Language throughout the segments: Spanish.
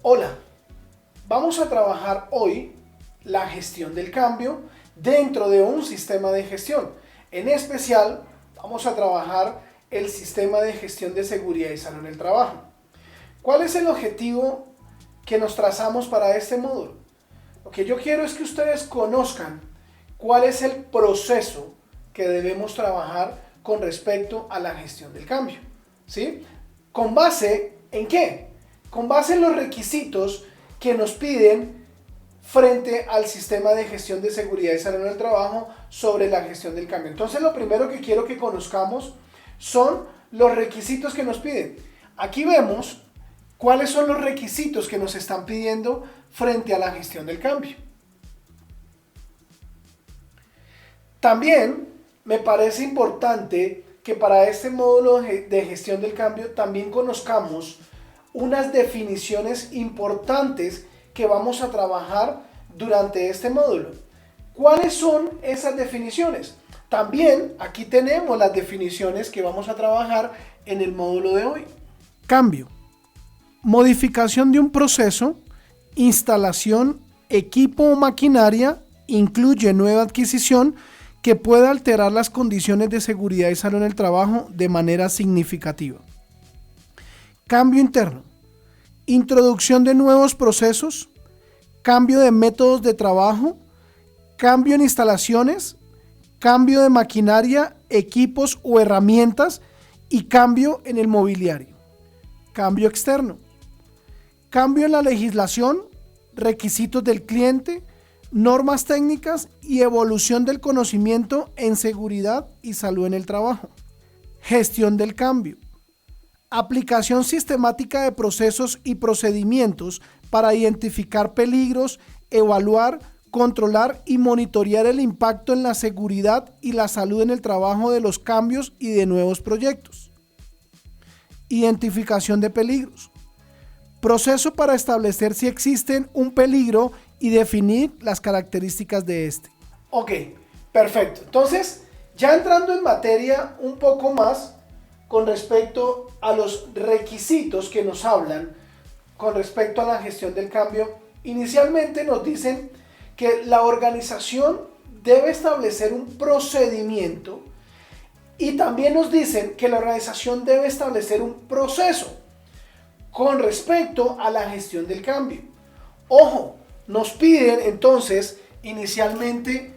Hola, vamos a trabajar hoy la gestión del cambio dentro de un sistema de gestión. En especial, vamos a trabajar el sistema de gestión de seguridad y salud en el trabajo. ¿Cuál es el objetivo que nos trazamos para este módulo? Lo que yo quiero es que ustedes conozcan cuál es el proceso que debemos trabajar con respecto a la gestión del cambio. ¿Sí? ¿Con base en qué? Con base en los requisitos que nos piden frente al sistema de gestión de seguridad y salud en el trabajo sobre la gestión del cambio. Entonces, lo primero que quiero que conozcamos son los requisitos que nos piden. Aquí vemos cuáles son los requisitos que nos están pidiendo frente a la gestión del cambio. También me parece importante que para este módulo de gestión del cambio también conozcamos unas definiciones importantes que vamos a trabajar durante este módulo. ¿Cuáles son esas definiciones? También aquí tenemos las definiciones que vamos a trabajar en el módulo de hoy. Cambio. Modificación de un proceso, instalación, equipo o maquinaria, incluye nueva adquisición que pueda alterar las condiciones de seguridad y salud en el trabajo de manera significativa. Cambio interno. Introducción de nuevos procesos, cambio de métodos de trabajo, cambio en instalaciones, cambio de maquinaria, equipos o herramientas y cambio en el mobiliario. Cambio externo. Cambio en la legislación, requisitos del cliente, normas técnicas y evolución del conocimiento en seguridad y salud en el trabajo. Gestión del cambio. Aplicación sistemática de procesos y procedimientos para identificar peligros, evaluar, controlar y monitorear el impacto en la seguridad y la salud en el trabajo de los cambios y de nuevos proyectos. Identificación de peligros. Proceso para establecer si existen un peligro y definir las características de este. Ok, perfecto. Entonces, ya entrando en materia un poco más con respecto a los requisitos que nos hablan con respecto a la gestión del cambio, inicialmente nos dicen que la organización debe establecer un procedimiento y también nos dicen que la organización debe establecer un proceso con respecto a la gestión del cambio. Ojo, nos piden entonces inicialmente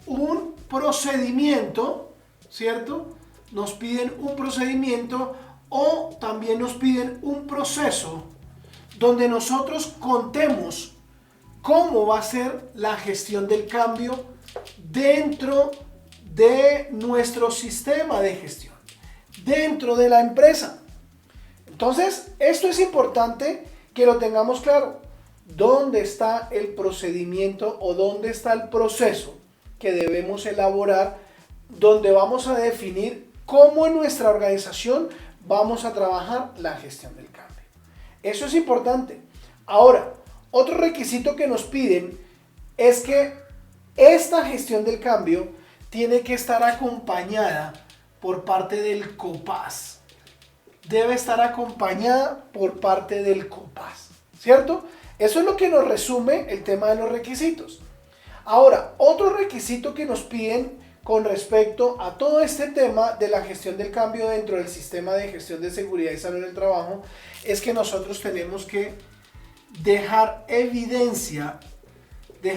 un procedimiento, ¿cierto? Nos piden un procedimiento o también nos piden un proceso donde nosotros contemos cómo va a ser la gestión del cambio dentro de nuestro sistema de gestión, dentro de la empresa. Entonces, esto es importante que lo tengamos claro. ¿Dónde está el procedimiento o dónde está el proceso que debemos elaborar, donde vamos a definir cómo en nuestra organización vamos a trabajar la gestión del cambio? Eso es importante. Ahora, otro requisito que nos piden es que esta gestión del cambio tiene que estar acompañada por parte del COPAS. Debe estar acompañada por parte del COPAS, ¿cierto? Eso es lo que nos resume el tema de los requisitos. Ahora, otro requisito que nos piden con respecto a todo este tema de la gestión del cambio dentro del sistema de gestión de seguridad y salud en el trabajo es que nosotros tenemos que dejar evidencia de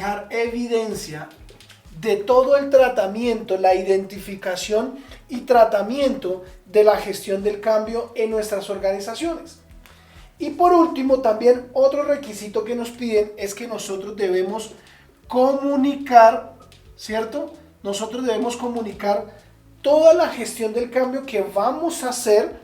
todo el tratamiento, la identificación y tratamiento de la gestión del cambio en nuestras organizaciones. Y por último, también otro requisito que nos piden es que nosotros debemos comunicar, ¿cierto? Nosotros debemos comunicar toda la gestión del cambio que vamos a hacer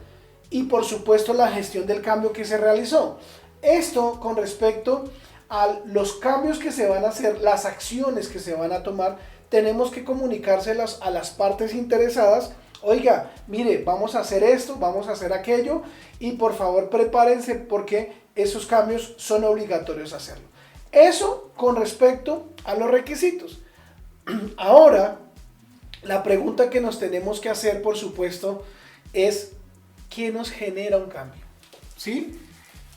y por supuesto la gestión del cambio que se realizó. Esto con respecto a los cambios que se van a hacer, las acciones que se van a tomar, tenemos que comunicárselas a las partes interesadas. Oiga, mire, vamos a hacer esto, vamos a hacer aquello y por favor prepárense porque esos cambios son obligatorios hacerlo. Eso con respecto a los requisitos. Ahora, la pregunta que nos tenemos que hacer, por supuesto, es ¿qué nos genera un cambio? ¿Sí?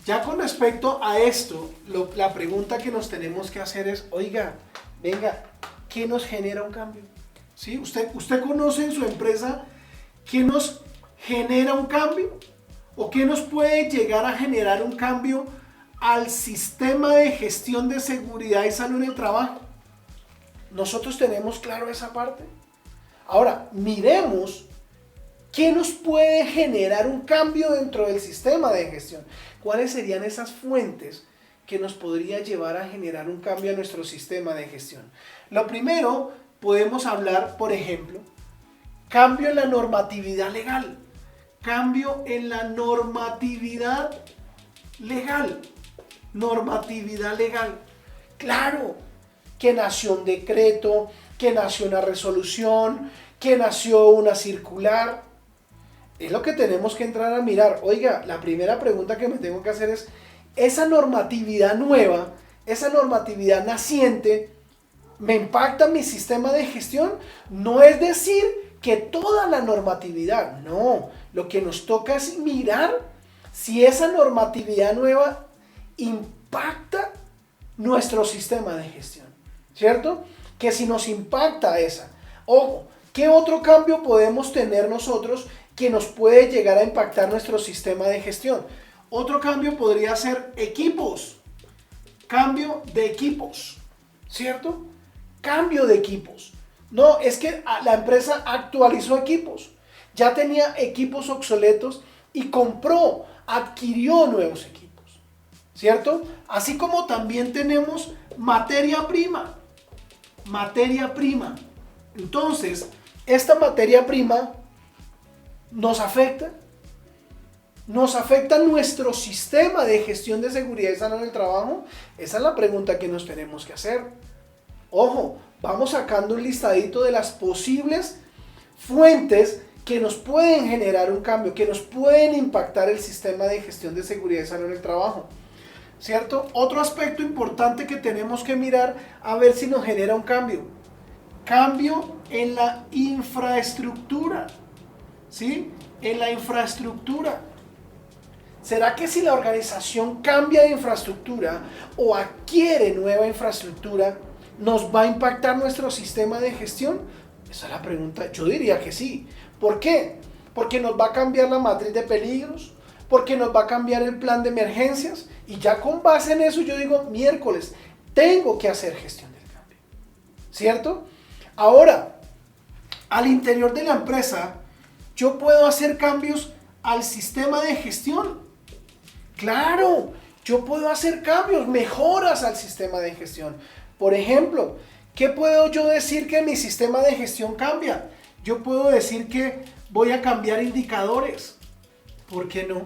Ya con respecto a esto, la pregunta que nos tenemos que hacer es, oiga, venga, ¿qué nos genera un cambio? ¿Sí? ¿Usted conoce en su empresa qué nos genera un cambio? ¿O qué nos puede llegar a generar un cambio al sistema de gestión de seguridad y salud en el trabajo? ¿Nosotros tenemos claro esa parte? Ahora, miremos qué nos puede generar un cambio dentro del sistema de gestión. ¿Cuáles serían esas fuentes que nos podría llevar a generar un cambio a nuestro sistema de gestión? Lo primero, podemos hablar, por ejemplo, cambio en la normatividad legal. Cambio en la normatividad legal. Normatividad legal. Claro, que nació un decreto, que nació una resolución, que nació una circular. Es lo que tenemos que entrar a mirar. Oiga, la primera pregunta que me tengo que hacer es, esa normatividad nueva, esa normatividad naciente, ¿me impacta mi sistema de gestión? No es decir que toda la normatividad, no. Lo que nos toca es mirar si esa normatividad nueva impacta nuestro sistema de gestión, ¿cierto? Que si nos impacta esa. Ojo, ¿qué otro cambio podemos tener nosotros que nos puede llegar a impactar nuestro sistema de gestión? Otro cambio podría ser equipos. Cambio de equipos, ¿cierto? Cambio de equipos. No, es que la empresa actualizó equipos. Ya tenía equipos obsoletos y compró, adquirió nuevos equipos, ¿cierto? Así como también tenemos materia prima. Materia prima. Entonces, esta materia prima nos afecta nuestro sistema de gestión de seguridad y salud en el trabajo. Esa es la pregunta que nos tenemos que hacer. Ojo, vamos sacando un listadito de las posibles fuentes que nos pueden generar un cambio, que nos pueden impactar el sistema de gestión de seguridad y salud en el trabajo, ¿cierto? Otro aspecto importante que tenemos que mirar a ver si nos genera un cambio. Cambio en la infraestructura, ¿sí? En la infraestructura. ¿Será que si la organización cambia de infraestructura o adquiere nueva infraestructura, nos va a impactar nuestro sistema de gestión? Esa es la pregunta. Yo diría que sí. ¿Por qué? Porque nos va a cambiar la matriz de peligros, porque nos va a cambiar el plan de emergencias, y ya con base en eso yo digo, miércoles, tengo que hacer gestión del cambio, ¿cierto? Ahora, al interior de la empresa, yo puedo hacer cambios al sistema de gestión. Claro, yo puedo hacer cambios, mejoras al sistema de gestión. Por ejemplo, ¿qué puedo yo decir que mi sistema de gestión cambia? Yo puedo decir que voy a cambiar indicadores. ¿Por qué no?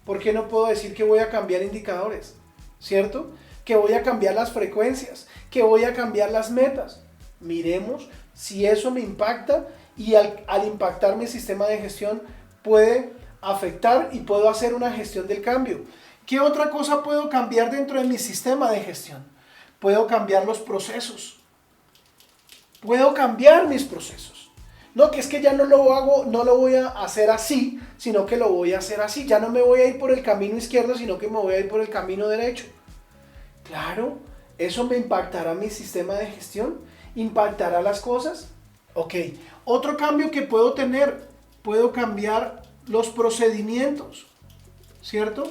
¿Por qué no puedo decir que voy a cambiar indicadores? ¿Cierto? Que voy a cambiar las frecuencias, que voy a cambiar las metas. Miremos si eso me impacta, y al impactar mi sistema de gestión puede afectar y puedo hacer una gestión del cambio. ¿Qué otra cosa puedo cambiar dentro de mi sistema de gestión? Puedo cambiar los procesos. Puedo cambiar mis procesos. No, que es que ya no lo voy a hacer así, sino que lo voy a hacer así. Ya no me voy a ir por el camino izquierdo, sino que me voy a ir por el camino derecho. Claro, eso me impactará mi sistema de gestión, impactará las cosas. Ok, otro cambio que puedo tener, puedo cambiar los procedimientos, ¿cierto?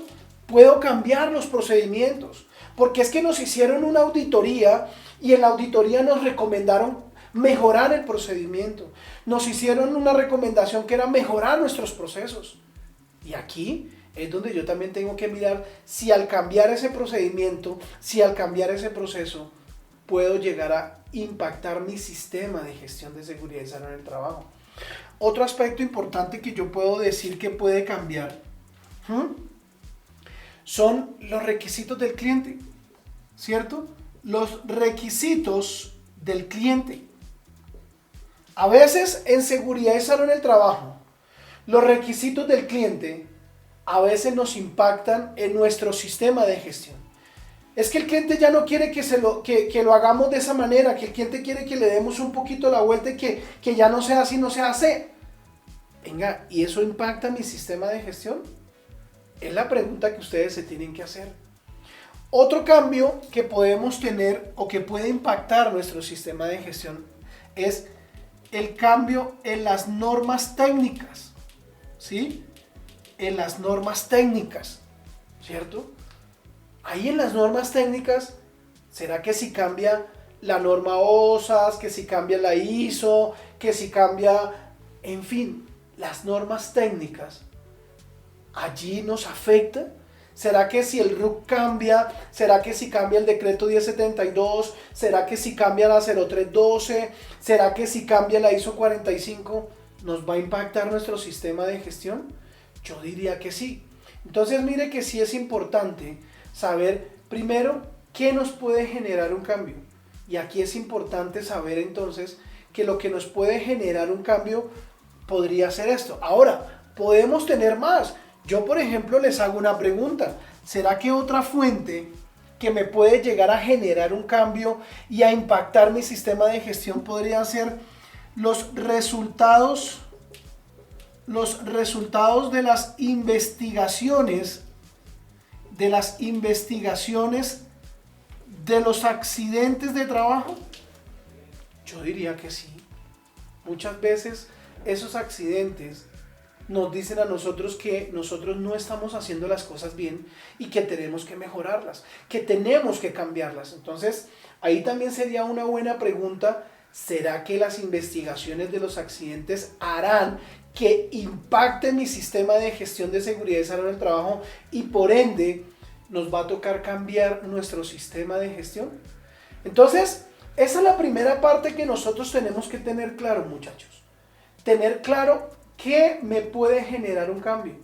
Puedo cambiar los procedimientos, porque es que nos hicieron una auditoría y en la auditoría nos recomendaron mejorar el procedimiento. Nos hicieron una recomendación que era mejorar nuestros procesos. Y aquí es donde yo también tengo que mirar si al cambiar ese procedimiento, si al cambiar ese proceso, puedo llegar a impactar mi sistema de gestión de seguridad y salud en el trabajo. Otro aspecto importante que yo puedo decir que puede cambiar son los requisitos del cliente, ¿cierto? Los requisitos del cliente. A veces en seguridad y salud en el trabajo, los requisitos del cliente a veces nos impactan en nuestro sistema de gestión. Es que el cliente ya no quiere que lo hagamos de esa manera, que el cliente quiere que le demos un poquito la vuelta y que ya no sea así, no se hace. Venga, ¿y eso impacta mi sistema de gestión? Es la pregunta que ustedes se tienen que hacer. Otro cambio que podemos tener o que puede impactar nuestro sistema de gestión es el cambio en las normas técnicas, ¿sí? En las normas técnicas, ¿cierto? Ahí en las normas técnicas, ¿será que si cambia la norma OSAS, que si cambia la ISO, que si cambia, en fin, las normas técnicas, allí nos afecta? ¿Será que si el RUC cambia? ¿Será que si cambia el decreto 1072? ¿Será que si cambia la 0312? ¿Será que si cambia la ISO 45 nos va a impactar nuestro sistema de gestión? Yo diría que sí. Entonces mire que sí es importante saber primero qué nos puede generar un cambio. Y aquí es importante saber entonces que lo que nos puede generar un cambio podría ser esto. Ahora, podemos tener más. Yo, por ejemplo, les hago una pregunta. ¿Será que otra fuente que me puede llegar a generar un cambio y a impactar mi sistema de gestión podría ser los resultados de las investigaciones de los accidentes de trabajo? Yo diría que sí. Muchas veces esos accidentes nos dicen a nosotros que nosotros no estamos haciendo las cosas bien y que tenemos que mejorarlas, que tenemos que cambiarlas. Entonces, ahí también sería una buena pregunta: ¿será que las investigaciones de los accidentes harán que impacte mi sistema de gestión de seguridad y salud en el trabajo y por ende nos va a tocar cambiar nuestro sistema de gestión? Entonces, esa es la primera parte que nosotros tenemos que tener claro, muchachos. Tener claro qué me puede generar un cambio.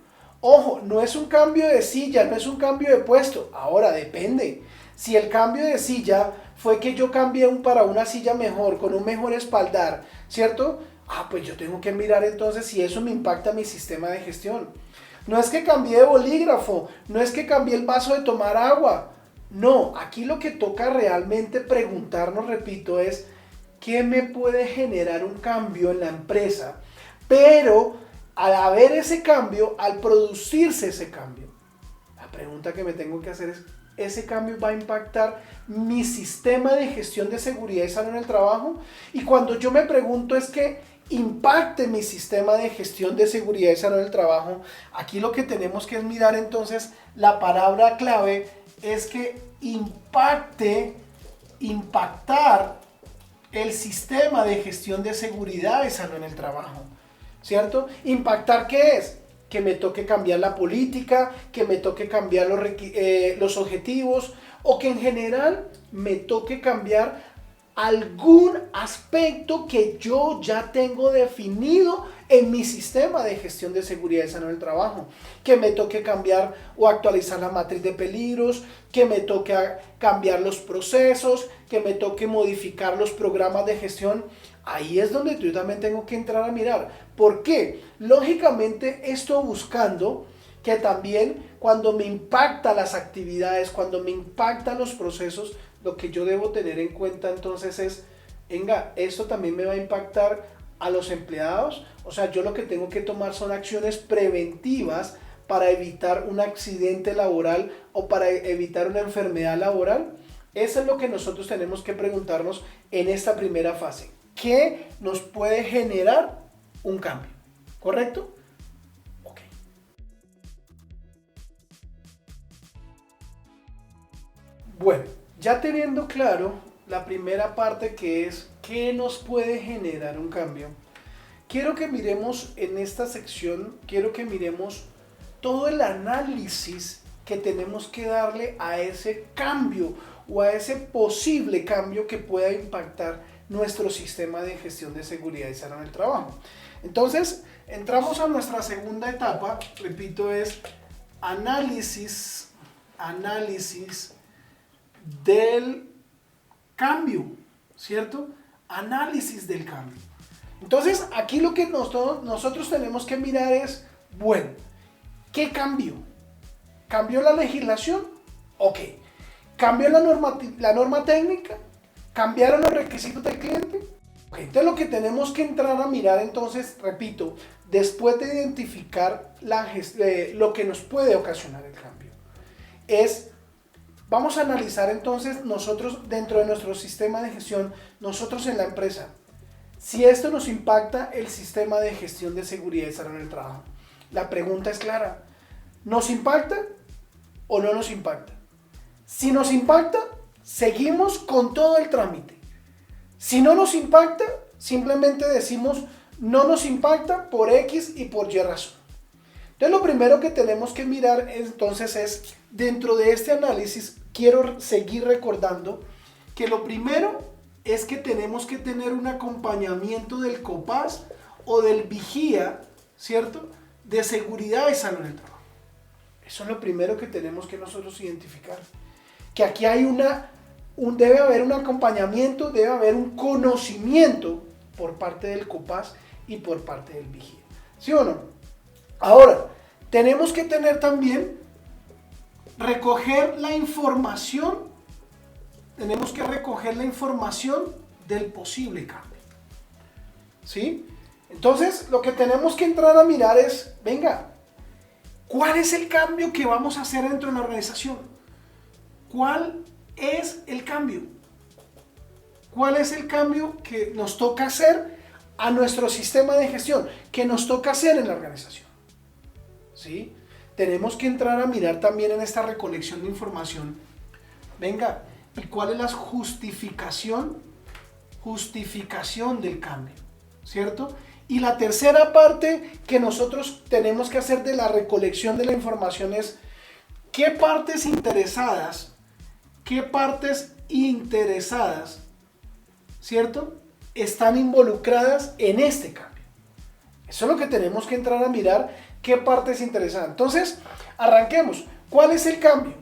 Ojo, no es un cambio de silla, no es un cambio de puesto. Ahora, depende. Si el cambio de silla fue que yo cambié para una silla mejor, con un mejor espaldar, ¿cierto? Pues yo tengo que mirar entonces si eso me impacta mi sistema de gestión. No es que cambié de bolígrafo, no es que cambié el vaso de tomar agua. No, aquí lo que toca realmente preguntarnos, repito, es ¿qué me puede generar un cambio en la empresa? Pero al haber ese cambio, al producirse ese cambio, la pregunta que me tengo que hacer es: ¿ese cambio va a impactar mi sistema de gestión de seguridad y salud en el trabajo? Y cuando yo me pregunto es que impacte mi sistema de gestión de seguridad y salud en el trabajo, aquí lo que tenemos que mirar entonces, la palabra clave es que impactar el sistema de gestión de seguridad y salud en el trabajo, ¿cierto? ¿Impactar qué es? Que me toque cambiar la política, que me toque cambiar los objetivos, o que en general me toque cambiar algún aspecto que yo ya tengo definido en mi sistema de gestión de seguridad y salud en el trabajo. Que me toque cambiar o actualizar la matriz de peligros, que me toque cambiar los procesos, que me toque modificar los programas de gestión. Ahí es donde yo también tengo que entrar a mirar. ¿Por qué? Lógicamente esto buscando que también cuando me impactan las actividades, cuando me impactan los procesos, lo que yo debo tener en cuenta entonces es, venga, esto también me va a impactar a los empleados. O sea, yo lo que tengo que tomar son acciones preventivas para evitar un accidente laboral o para evitar una enfermedad laboral. Eso es lo que nosotros tenemos que preguntarnos en esta primera fase. ¿Qué nos puede generar un cambio? ¿Correcto? Ok. Bueno, ya teniendo claro la primera parte, que es ¿qué nos puede generar un cambio? Quiero que miremos en esta sección, quiero que miremos todo el análisis que tenemos que darle a ese cambio o a ese posible cambio que pueda impactar nuestro sistema de gestión de seguridad y salud en el trabajo. Entonces, entramos a nuestra segunda etapa, repito, es análisis del cambio, ¿cierto? Análisis del cambio. Entonces, aquí lo que nosotros tenemos que mirar es, bueno, ¿qué cambió? ¿Cambió la legislación? Ok. ¿Cambió la norma técnica? ¿Cambiaron los requisitos del cliente? Entonces lo que tenemos que entrar a mirar entonces, repito, después de identificar lo que nos puede ocasionar el cambio, vamos a analizar entonces nosotros dentro de nuestro sistema de gestión, nosotros en la empresa, si esto nos impacta el sistema de gestión de seguridad y salud en el trabajo. La pregunta es clara, ¿nos impacta o no nos impacta? Si nos impacta, seguimos con todo el trámite. Si no nos impacta, simplemente decimos no nos impacta por X y por Y razón. Entonces lo primero que tenemos que mirar entonces es, dentro de este análisis, quiero seguir recordando que lo primero es que tenemos que tener un acompañamiento del COPAS o del vigía, ¿cierto?, de seguridad y salud en el trabajo. Eso es lo primero que tenemos que nosotros identificar. Que aquí hay debe haber un acompañamiento, debe haber un conocimiento por parte del COPAS y por parte del vigía. ¿Sí o no? Ahora, tenemos que tener también, recoger la información del posible cambio. ¿Sí? Entonces, lo que tenemos que entrar a mirar es, venga, ¿cuál es el cambio que vamos a hacer dentro de la organización? ¿Cuál es el cambio? ¿Cuál es el cambio que nos toca hacer a nuestro sistema de gestión? Que nos toca hacer en la organización. ¿Sí? Tenemos que entrar a mirar también en esta recolección de información. Venga, ¿y cuál es la justificación del cambio? ¿Cierto? Y la tercera parte que nosotros tenemos que hacer de la recolección de la información es qué partes interesadas, ¿cierto?, están involucradas en este cambio. Eso es lo que tenemos que entrar a mirar, qué partes interesadas. Entonces, arranquemos. ¿Cuál es el cambio?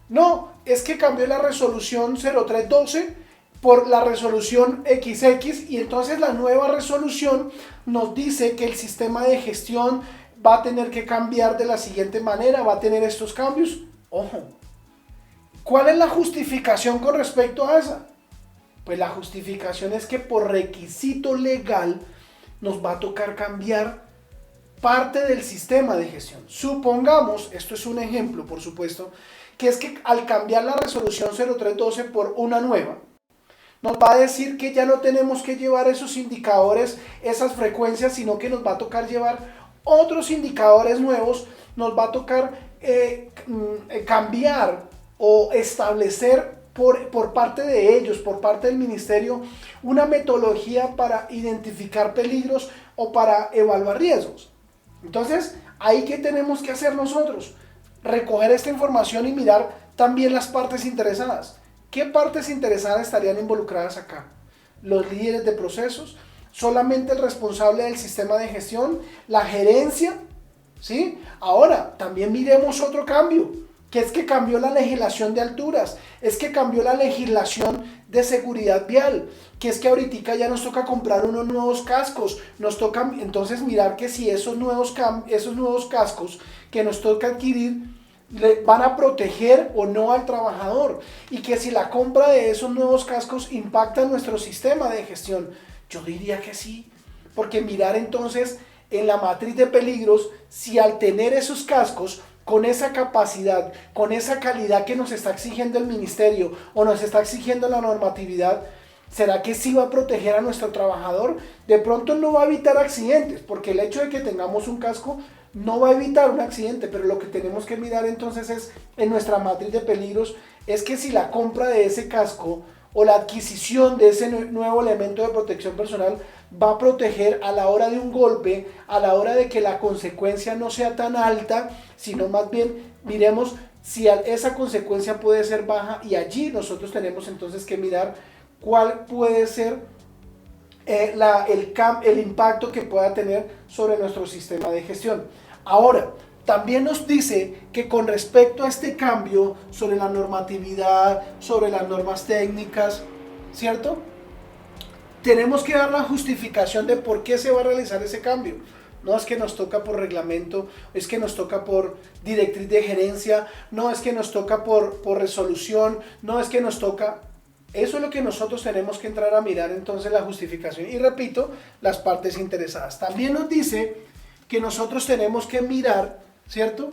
No, es que cambió la resolución 0312 por la resolución XX y entonces la nueva resolución nos dice que el sistema de gestión va a tener que cambiar de la siguiente manera, va a tener estos cambios. Ojo, ¿cuál es la justificación con respecto a esa? Pues la justificación es que por requisito legal nos va a tocar cambiar parte del sistema de gestión. Supongamos, esto es un ejemplo por supuesto, que es que al cambiar la resolución 0312 por una nueva, nos va a decir que ya no tenemos que llevar esos indicadores, esas frecuencias, sino que nos va a tocar llevar otros indicadores nuevos, nos va a tocar cambiar o establecer por parte de ellos, por parte del ministerio, una metodología para identificar peligros o para evaluar riesgos. Entonces, ¿ahí qué tenemos que hacer nosotros? Recoger esta información y mirar también las partes interesadas. ¿Qué partes interesadas estarían involucradas acá? Los líderes de procesos, solamente el responsable del sistema de gestión, la gerencia, ¿sí? Ahora, también miremos otro cambio, que es que cambió la legislación de alturas, es que cambió la legislación de seguridad vial, que es que ahorita ya nos toca comprar unos nuevos cascos, nos toca entonces mirar que si esos nuevos cascos que nos toca adquirir le van a proteger o no al trabajador, y que si la compra de esos nuevos cascos impacta nuestro sistema de gestión. Yo diría que sí, porque mirar entonces en la matriz de peligros, si al tener esos cascos con esa capacidad, con esa calidad que nos está exigiendo el ministerio o nos está exigiendo la normatividad, ¿será que sí va a proteger a nuestro trabajador? De pronto no va a evitar accidentes, porque el hecho de que tengamos un casco no va a evitar un accidente, pero lo que tenemos que mirar entonces es, en nuestra matriz de peligros, es que si la compra de ese casco o la adquisición de ese nuevo elemento de protección personal va a proteger a la hora de un golpe, a la hora de que la consecuencia no sea tan alta, sino más bien miremos si esa consecuencia puede ser baja, y allí nosotros tenemos entonces que mirar cuál puede ser el impacto que pueda tener sobre nuestro sistema de gestión. Ahora, también nos dice que con respecto a este cambio sobre la normatividad, sobre las normas técnicas, ¿cierto?, tenemos que dar la justificación de por qué se va a realizar ese cambio. No es que nos toca por reglamento, es que nos toca por directriz de gerencia, no es que nos toca por resolución, no es que nos toca. Eso es lo que nosotros tenemos que entrar a mirar entonces la justificación. Y repito, las partes interesadas. También nos dice que nosotros tenemos que mirar, ¿cierto?,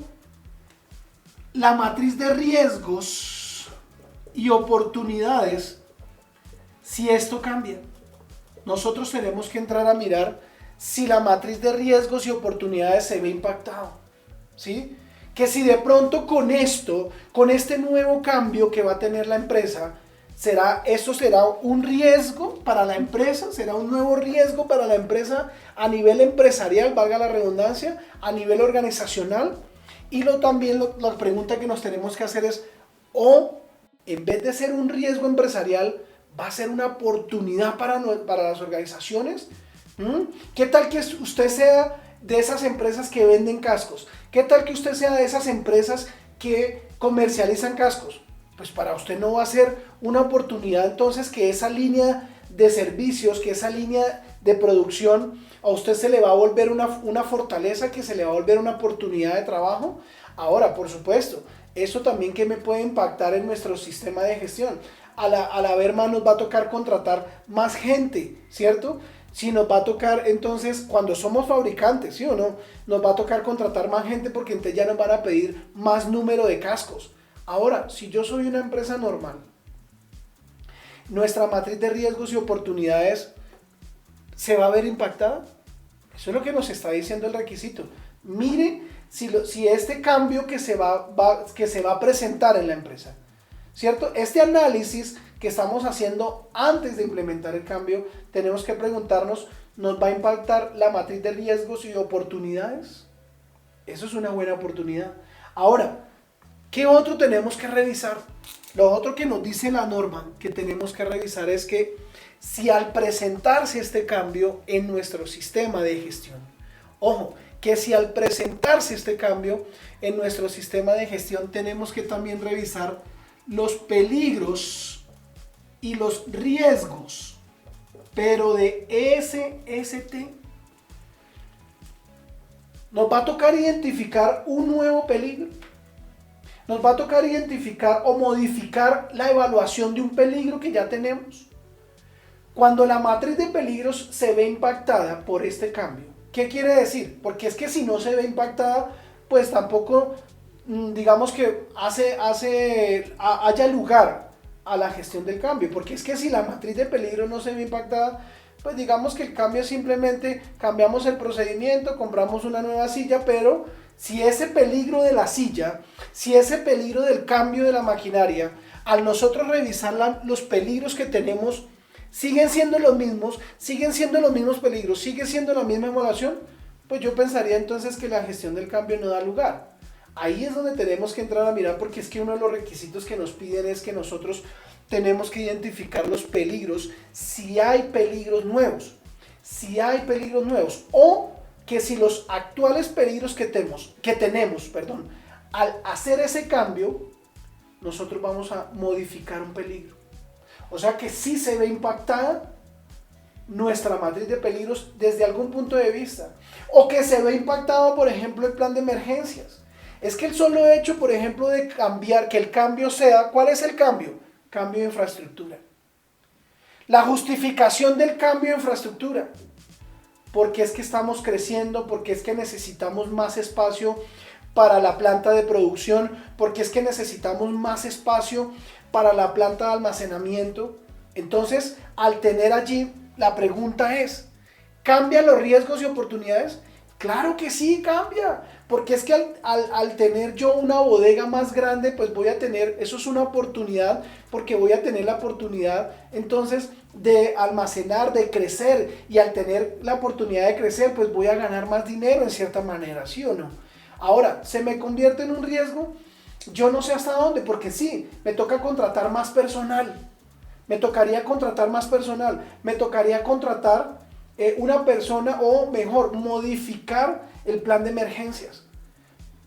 la matriz de riesgos y oportunidades si esto cambia. Nosotros tenemos que entrar a mirar si la matriz de riesgos y oportunidades se ve impactado, ¿sí? Que si de pronto con esto, con este nuevo cambio que va a tener la empresa, ¿esto será un riesgo para la empresa? ¿Será un nuevo riesgo para la empresa a nivel empresarial, valga la redundancia, a nivel organizacional? Y también la pregunta que nos tenemos que hacer es, o en vez de ser un riesgo empresarial, ¿va a ser una oportunidad para las organizaciones? ¿Qué tal que usted sea de esas empresas que venden cascos? ¿Qué tal que usted sea de esas empresas que comercializan cascos? Pues para usted no va a ser una oportunidad entonces que esa línea de servicios, que esa línea de producción, a usted se le va a volver una fortaleza, que se le va a volver una oportunidad de trabajo. Ahora, por supuesto, eso también que me puede impactar en nuestro sistema de gestión. Al haber más nos va a tocar contratar más gente, ¿cierto? Si nos va a tocar entonces, cuando somos fabricantes, ¿sí o no? Nos va a tocar contratar más gente porque entonces ya nos van a pedir más número de cascos. Ahora, si yo soy una empresa normal, nuestra matriz de riesgos y oportunidades se va a ver impactada. Eso es lo que nos está diciendo el requisito. Mire si este cambio que se va a presentar en la empresa, ¿cierto? Este análisis que estamos haciendo antes de implementar el cambio, tenemos que preguntarnos, ¿nos va a impactar la matriz de riesgos y oportunidades? Eso es una buena oportunidad. Ahora, ¿qué otro tenemos que revisar? Lo otro que nos dice la norma que tenemos que revisar es que si al presentarse este cambio en nuestro sistema de gestión, ojo, que si al presentarse este cambio en nuestro sistema de gestión tenemos que también revisar los peligros y los riesgos, pero de SST. Nos va a tocar identificar un nuevo peligro. Nos va a tocar identificar o modificar la evaluación de un peligro que ya tenemos. Cuando la matriz de peligros se ve impactada por este cambio, ¿qué quiere decir? Porque es que si no se ve impactada, pues tampoco, digamos que haya lugar a la gestión del cambio. Porque es que si la matriz de peligro no se ve impactada, pues digamos que el cambio simplemente cambiamos el procedimiento, compramos una nueva silla, pero si ese peligro de la silla, si ese peligro del cambio de la maquinaria, al nosotros revisar los peligros que tenemos, siguen siendo los mismos peligros, sigue siendo la misma evaluación, pues yo pensaría entonces que la gestión del cambio no da lugar. Ahí es donde tenemos que entrar a mirar, porque es que uno de los requisitos que nos piden es que nosotros tenemos que identificar los peligros, si hay peligros nuevos, o que si los actuales peligros que tenemos, al hacer ese cambio, nosotros vamos a modificar un peligro. O sea que sí se ve impactada nuestra matriz de peligros desde algún punto de vista. O que se ve impactado, por ejemplo, el plan de emergencias. Es que el solo hecho, por ejemplo, de cambiar, que el cambio sea, ¿cuál es el cambio? Cambio de infraestructura. La justificación del cambio de infraestructura. Porque es que estamos creciendo, porque es que necesitamos más espacio para la planta de producción, porque es que necesitamos más espacio para la planta de almacenamiento. Entonces, al tener allí, la pregunta es, ¿cambian los riesgos y oportunidades? Claro que sí, cambia, porque es que al tener yo una bodega más grande, pues voy a tener, eso es una oportunidad, porque voy a tener la oportunidad entonces de almacenar, de crecer, y al tener la oportunidad de crecer, pues voy a ganar más dinero en cierta manera, ¿sí o no? Ahora, ¿se me convierte en un riesgo? Yo no sé hasta dónde, porque sí, me toca contratar más personal. Me tocaría contratar una persona, o mejor, modificar el plan de emergencias.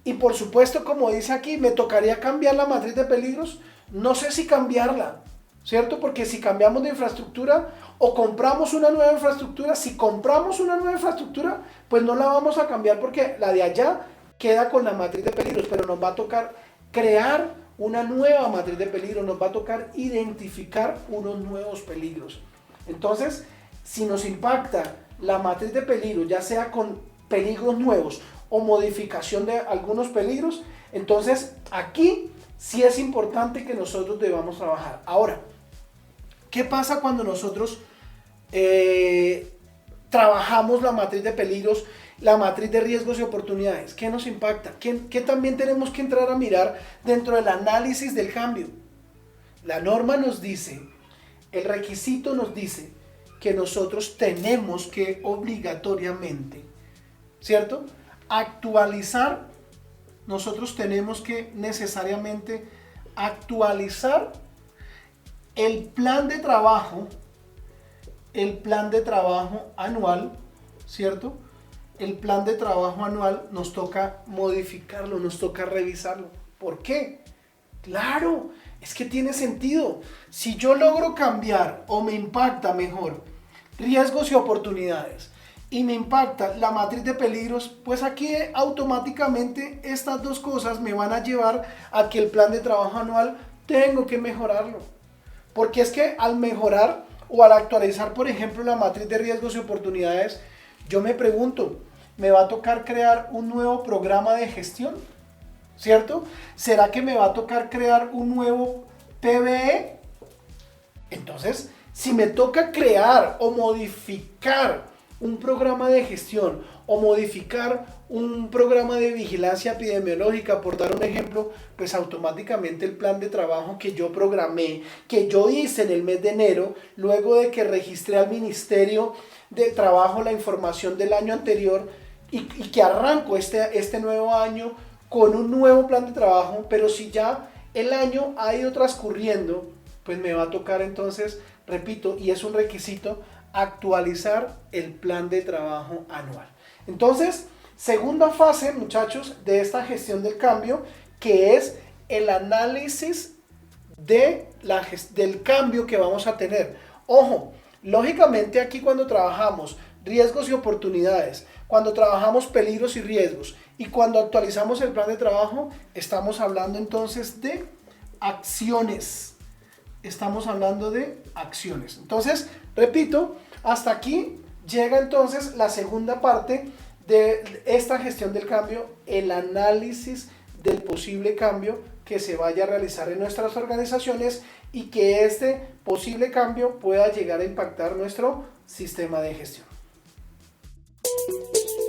Y por supuesto, como dice aquí, me tocaría cambiar la matriz de peligros. No sé si cambiarla, ¿cierto? Porque si cambiamos de infraestructura o compramos una nueva infraestructura, si compramos una nueva infraestructura, pues no la vamos a cambiar porque la de allá queda con la matriz de peligros, pero nos va a tocar crear una nueva matriz de peligro, nos va a tocar identificar unos nuevos peligros. Entonces, si nos impacta la matriz de peligro, ya sea con peligros nuevos o modificación de algunos peligros, entonces aquí sí es importante que nosotros debamos trabajar. Ahora, ¿qué pasa cuando nosotros trabajamos la matriz de peligros, la matriz de riesgos y oportunidades? ¿Qué nos impacta? ¿Qué también tenemos que entrar a mirar dentro del análisis del cambio? La norma nos dice, el requisito nos dice que nosotros tenemos que obligatoriamente, ¿cierto?, actualizar, nosotros tenemos que necesariamente actualizar el plan de trabajo anual, ¿cierto? El plan de trabajo anual nos toca modificarlo, nos toca revisarlo. ¿Por qué? Claro, es que tiene sentido. Si yo logro cambiar o me impacta mejor riesgos y oportunidades y me impacta la matriz de peligros, pues aquí automáticamente estas dos cosas me van a llevar a que el plan de trabajo anual tengo que mejorarlo. Porque es que al mejorar o al actualizar, por ejemplo, la matriz de riesgos y oportunidades, yo me pregunto, ¿me va a tocar crear un nuevo programa de gestión? ¿Cierto? ¿Será que me va a tocar crear un nuevo PBE? Entonces, si me toca crear o modificar un programa de gestión o modificar un programa de vigilancia epidemiológica, por dar un ejemplo, pues automáticamente el plan de trabajo que yo programé, que yo hice en el mes de enero, luego de que registré al Ministerio de Trabajo la información del año anterior y que arranco este nuevo año con un nuevo plan de trabajo, pero si ya el año ha ido transcurriendo, pues me va a tocar entonces, repito, y es un requisito, actualizar el plan de trabajo anual. Entonces, segunda fase, muchachos, de esta gestión del cambio, que es el análisis del cambio que vamos a tener. Ojo, lógicamente aquí cuando trabajamos riesgos y oportunidades, cuando trabajamos peligros y riesgos y cuando actualizamos el plan de trabajo, estamos hablando entonces de acciones. Estamos hablando de acciones. Entonces, repito, hasta aquí llega entonces la segunda parte de esta gestión del cambio, el análisis del posible cambio que se vaya a realizar en nuestras organizaciones y que este posible cambio pueda llegar a impactar nuestro sistema de gestión.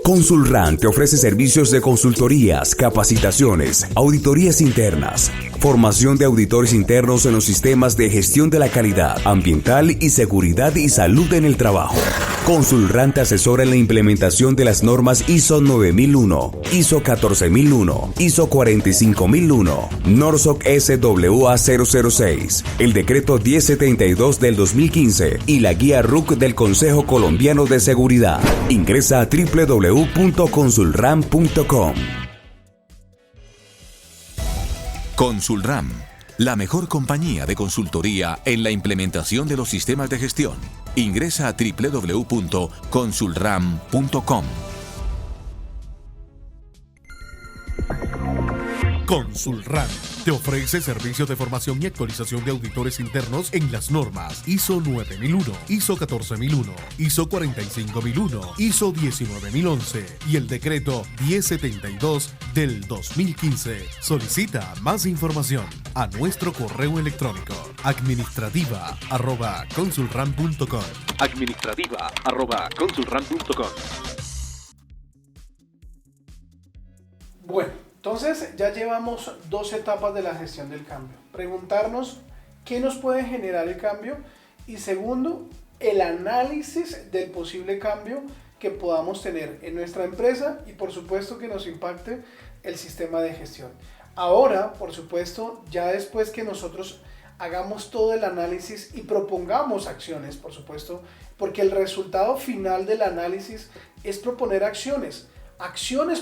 Consulran te ofrece servicios de consultorías, capacitaciones, auditorías internas, formación de auditores internos en los sistemas de gestión de la calidad ambiental y seguridad y salud en el trabajo. Consulran te asesora en la implementación de las normas ISO 9001, ISO 14001, ISO 45001, NORSOC SWA 006, el decreto 1072 del 2015 y la guía RUC del Consejo Colombiano de Seguridad. Ingresa a www.consulram.com. Consulram, la mejor compañía de consultoría en la implementación de los sistemas de gestión. Ingresa a www.consulram.com. Consulran te ofrece servicios de formación y actualización de auditores internos en las normas ISO 9001, ISO 14001, ISO 45001, ISO 19011 y el decreto 1072 del 2015. Solicita más información a nuestro correo electrónico administrativa@consulran.com. administrativa@consulran.com. Bueno, entonces ya llevamos dos etapas de la gestión del cambio. Preguntarnos qué nos puede generar el cambio y segundo, el análisis del posible cambio que podamos tener en nuestra empresa y por supuesto que nos impacte el sistema de gestión. Ahora, por supuesto, ya después que nosotros hagamos todo el análisis y propongamos acciones, por supuesto, porque el resultado final del análisis es proponer acciones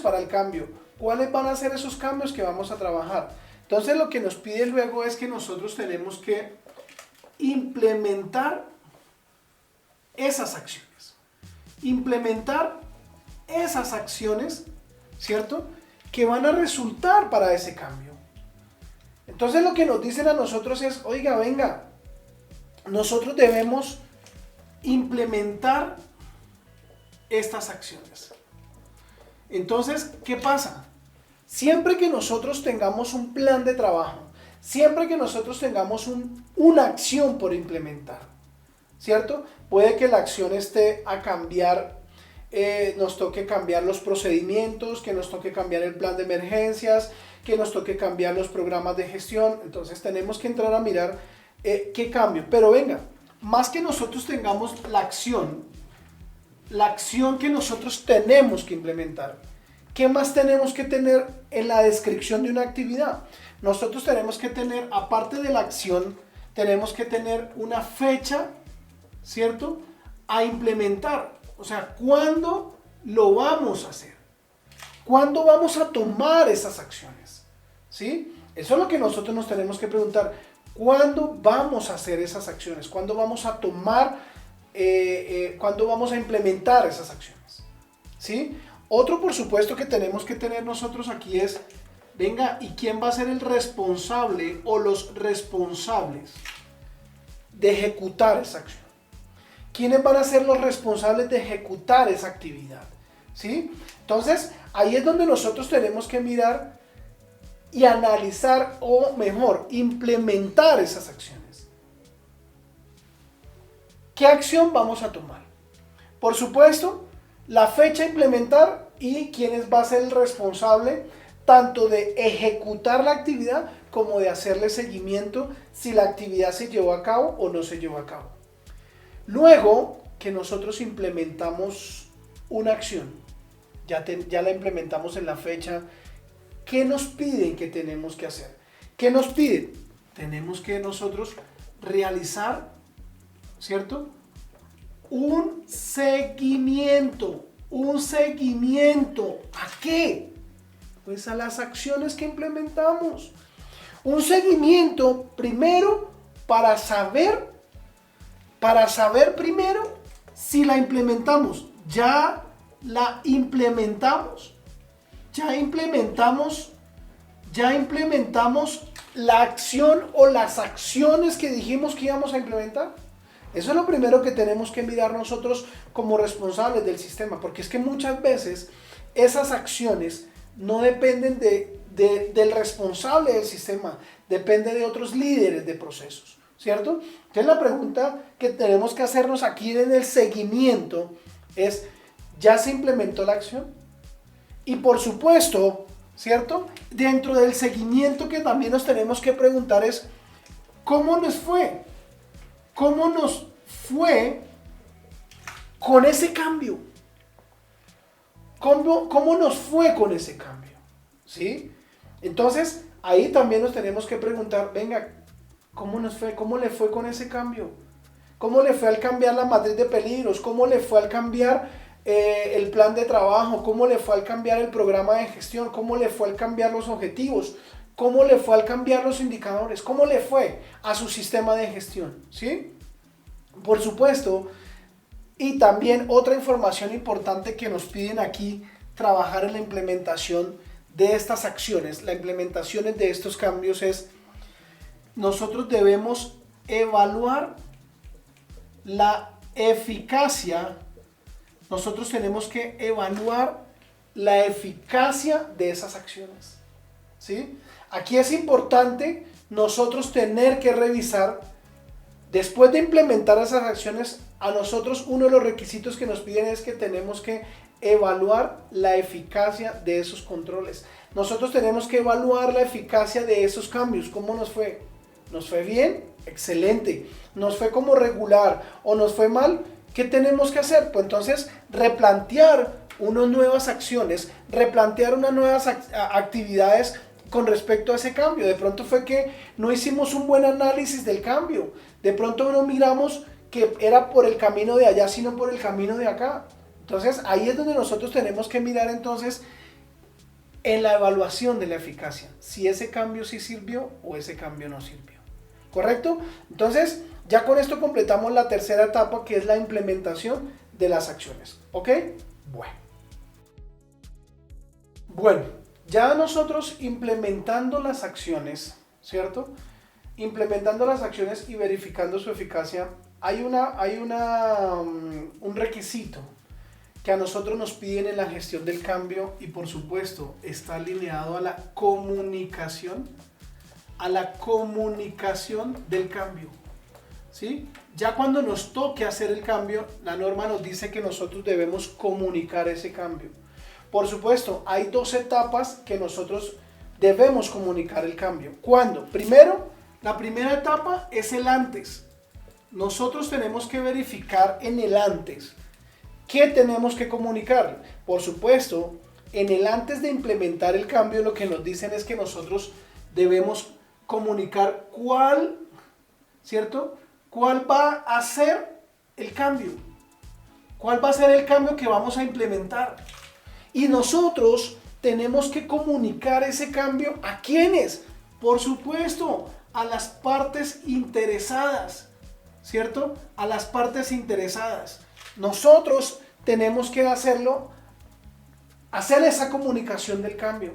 para el cambio. ¿Cuáles van a ser esos cambios que vamos a trabajar? Entonces lo que nos pide luego es que nosotros tenemos que implementar esas acciones. Implementar esas acciones, ¿cierto?, que van a resultar para ese cambio. Entonces lo que nos dicen a nosotros es, oiga, venga, nosotros debemos implementar estas acciones. Entonces, ¿qué pasa? Siempre que nosotros tengamos un plan de trabajo, siempre que nosotros tengamos una acción por implementar, ¿cierto? Puede que la acción esté a cambiar, nos toque cambiar los procedimientos, que nos toque cambiar el plan de emergencias, que nos toque cambiar los programas de gestión. Entonces tenemos que entrar a mirar qué cambio. Pero venga, más que nosotros tengamos la acción que nosotros tenemos que implementar, ¿qué más tenemos que tener en la descripción de una actividad? Nosotros tenemos que tener, aparte de la acción, tenemos que tener una fecha, ¿cierto?, a implementar. O sea, ¿cuándo lo vamos a hacer? ¿Cuándo vamos a tomar esas acciones? ¿Sí? Eso es lo que nosotros nos tenemos que preguntar. ¿Cuándo vamos a hacer esas acciones? ¿Cuándo vamos a tomar, cuándo vamos a implementar esas acciones? ¿Sí? Otro, por supuesto, que tenemos que tener nosotros aquí es, venga, ¿y quién va a ser el responsable o los responsables de ejecutar esa acción? ¿Quiénes van a ser los responsables de ejecutar esa actividad? ¿Sí? Entonces, ahí es donde nosotros tenemos que mirar y analizar, o mejor, implementar esas acciones. ¿Qué acción vamos a tomar? Por supuesto, la fecha a implementar y quién va a ser el responsable tanto de ejecutar la actividad como de hacerle seguimiento si la actividad se llevó a cabo o no se llevó a cabo. Luego que nosotros implementamos una acción, ya la implementamos en la fecha, ¿qué nos piden que tenemos que hacer? ¿Qué nos piden? Tenemos que nosotros realizar, ¿cierto?, un seguimiento. ¿Un seguimiento a qué? Pues a las acciones que implementamos. Un seguimiento primero para saber primero si la implementamos. Ya la implementamos. Ya implementamos la acción o las acciones que dijimos que íbamos a implementar. Eso es lo primero que tenemos que mirar nosotros como responsables del sistema, porque es que muchas veces esas acciones no dependen del responsable del sistema, depende de otros líderes de procesos, ¿cierto? Entonces la pregunta que tenemos que hacernos aquí en el seguimiento es, ¿ya se implementó la acción? Y por supuesto, ¿cierto?, dentro del seguimiento que también nos tenemos que preguntar es, ¿cómo nos fue? ¿Cómo nos fue con ese cambio? ¿Cómo nos fue con ese cambio? ¿Sí? Entonces, ahí también nos tenemos que preguntar, venga, ¿cómo nos fue? ¿Cómo le fue con ese cambio? ¿Cómo le fue al cambiar la matriz de peligros? ¿Cómo le fue al cambiar el plan de trabajo? ¿Cómo le fue al cambiar el programa de gestión? ¿Cómo le fue al cambiar los objetivos? ¿Cómo le fue al cambiar los indicadores? ¿Cómo le fue a su sistema de gestión? ¿Sí? Por supuesto, y también otra información importante que nos piden aquí, trabajar en la implementación de estas acciones, la implementación de estos cambios es, nosotros debemos evaluar la eficacia, nosotros tenemos que evaluar la eficacia de esas acciones, ¿sí? Aquí es importante nosotros tener que revisar, después de implementar esas acciones, a nosotros uno de los requisitos que nos piden es que tenemos que evaluar la eficacia de esos controles. Nosotros tenemos que evaluar la eficacia de esos cambios. ¿Cómo nos fue? ¿Nos fue bien? Excelente. ¿Nos fue como regular o nos fue mal? ¿Qué tenemos que hacer? Pues entonces replantear unas nuevas acciones, replantear unas nuevas actividades con respecto a ese cambio. De pronto fue que no hicimos un buen análisis del cambio. De pronto no miramos que era por el camino de allá, sino por el camino de acá. Entonces ahí es donde nosotros tenemos que mirar entonces en la evaluación de la eficacia, si ese cambio sí sirvió o ese cambio no sirvió. ¿Correcto? Entonces ya con esto completamos la tercera etapa, que es la implementación de las acciones. ¿Ok? Bueno, ya nosotros implementando las acciones, ¿cierto? Implementando las acciones y verificando su eficacia, hay un requisito que a nosotros nos piden en la gestión del cambio y por supuesto está alineado a la comunicación del cambio, ¿sí? Ya cuando nos toque hacer el cambio, la norma nos dice que nosotros debemos comunicar ese cambio. Por supuesto, hay 2 etapas que nosotros debemos comunicar el cambio. ¿Cuándo? Primero, la primera etapa es el antes. Nosotros tenemos que verificar en el antes. ¿Qué tenemos que comunicar? Por supuesto, en el antes de implementar el cambio, lo que nos dicen es que nosotros debemos comunicar cuál, ¿cierto? ¿Cuál va a ser el cambio? ¿Cuál va a ser el cambio que vamos a implementar? Y nosotros tenemos que comunicar ese cambio ¿a quiénes? Por supuesto, a las partes interesadas, ¿cierto? A las partes interesadas. Nosotros tenemos que hacer esa comunicación del cambio.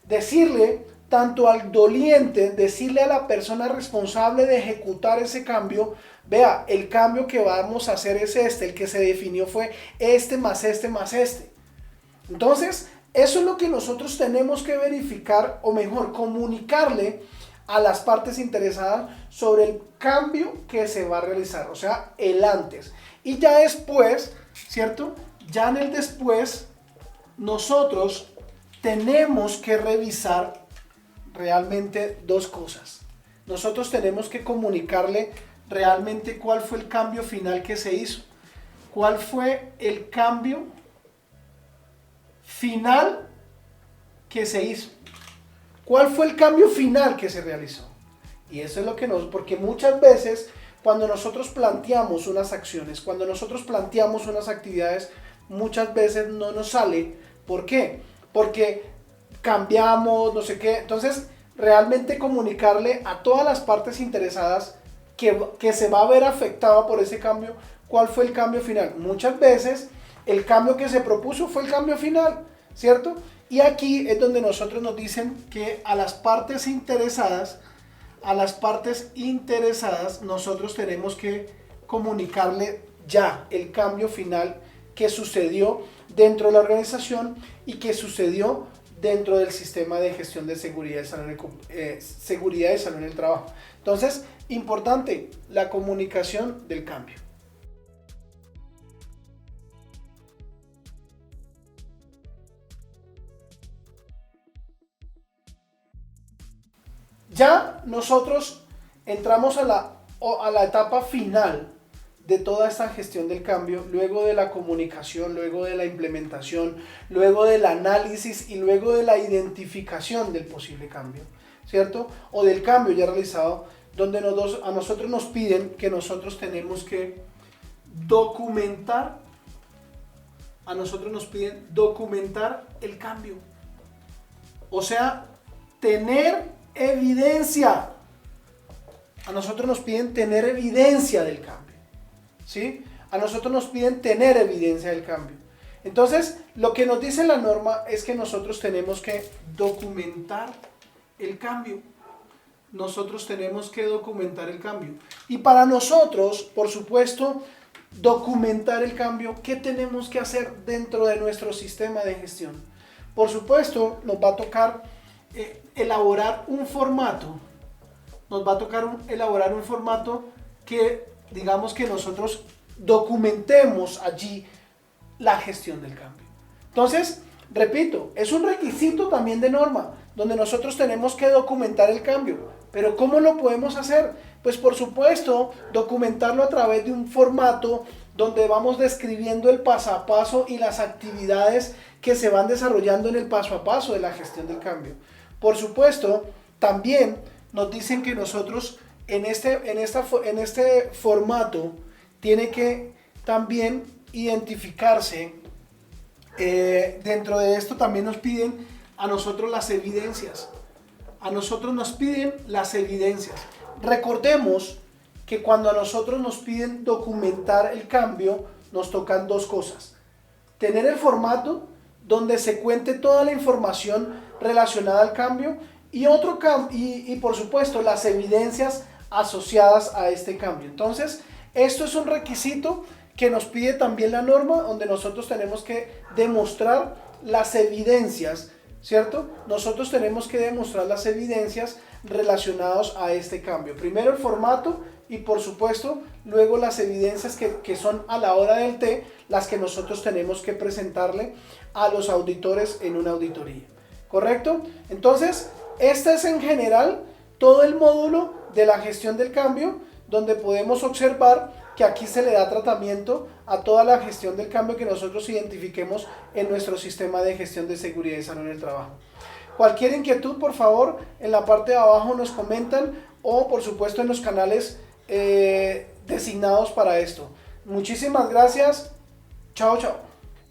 Decirle tanto al doliente, decirle a la persona responsable de ejecutar ese cambio, vea, el cambio que vamos a hacer es este, el que se definió fue este más este más este. Entonces, eso es lo que nosotros tenemos que verificar, o mejor, comunicarle a las partes interesadas sobre el cambio que se va a realizar, o sea, el antes. Y ya después, ¿cierto? Ya en el después, nosotros tenemos que revisar realmente 2 cosas. Nosotros tenemos que comunicarle realmente cuál fue el cambio final que se hizo. ¿Cuál fue el cambio final que se hizo? ¿Cuál fue el cambio final que se realizó? Y eso es lo que porque muchas veces cuando nosotros planteamos unas acciones, cuando nosotros planteamos unas actividades, muchas veces no nos sale. ¿Por qué? Porque cambiamos, no sé qué. Entonces, realmente comunicarle a todas las partes interesadas que se va a ver afectada por ese cambio, ¿cuál fue el cambio final? Muchas veces el cambio que se propuso fue el cambio final, ¿cierto? Y aquí es donde nosotros nos dicen que a las partes interesadas nosotros tenemos que comunicarle ya el cambio final que sucedió dentro de la organización y que sucedió dentro del sistema de gestión de seguridad y salud en el trabajo. Entonces, importante, la comunicación del cambio. Ya nosotros entramos a la etapa final de toda esta gestión del cambio, luego de la comunicación, luego de la implementación, luego del análisis y luego de la identificación del posible cambio, ¿cierto? O del cambio ya realizado, donde a nosotros nos piden que nosotros tenemos que documentar, el cambio. O sea, tener evidencia. A nosotros nos piden tener evidencia del cambio, ¿sí? A nosotros nos piden tener evidencia del cambio. Entonces, lo que nos dice la norma es que nosotros tenemos que documentar el cambio. Nosotros tenemos que documentar el cambio. Y para nosotros, por supuesto, documentar el cambio, ¿qué tenemos que hacer dentro de nuestro sistema de gestión? Por supuesto, nos va a tocar elaborar un formato. Elaborar un formato que, digamos, que nosotros documentemos allí la gestión del cambio. Entonces, repito, es un requisito también de norma, donde nosotros tenemos que documentar el cambio. Pero ¿cómo lo podemos hacer? Pues por supuesto, documentarlo a través de un formato donde vamos describiendo el paso a paso y las actividades que se van desarrollando en el paso a paso de la gestión del cambio. Por supuesto, también nos dicen que nosotros en este formato tiene que también identificarse, dentro de esto también nos piden a nosotros las evidencias. A nosotros nos piden las evidencias. Recordemos que cuando a nosotros nos piden documentar el cambio, nos tocan 2 cosas. Tener el formato donde se cuente toda la información relacionada al cambio Y por supuesto las evidencias asociadas a este cambio. Entonces, esto es un requisito que nos pide también la norma, donde nosotros tenemos que demostrar las evidencias, ¿cierto? Nosotros tenemos que demostrar las evidencias relacionadas a este cambio. Primero el formato y por supuesto luego las evidencias que son a la hora del té, las que nosotros tenemos que presentarle a los auditores en una auditoría. ¿Correcto? Entonces, este es en general todo el módulo de la gestión del cambio, donde podemos observar que aquí se le da tratamiento a toda la gestión del cambio que nosotros identifiquemos en nuestro sistema de gestión de seguridad y salud en el trabajo. Cualquier inquietud, por favor, en la parte de abajo nos comentan o por supuesto en los canales designados para esto. Muchísimas gracias. Chao, chao.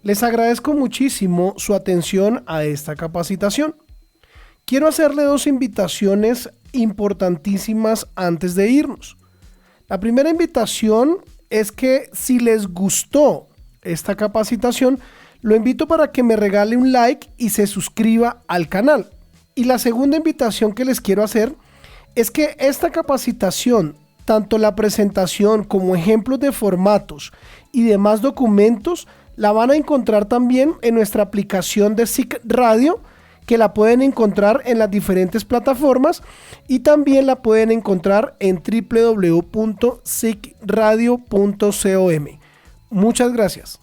Les agradezco muchísimo su atención a esta capacitación. Quiero hacerle 2 invitaciones importantísimas antes de irnos. La primera invitación es que si les gustó esta capacitación, lo invito para que me regale un like y se suscriba al canal. Y la segunda invitación que les quiero hacer es que esta capacitación, tanto la presentación como ejemplos de formatos y demás documentos, la van a encontrar también en nuestra aplicación de SIC Radio, que la pueden encontrar en las diferentes plataformas y también la pueden encontrar en www.sicradio.com. Muchas gracias.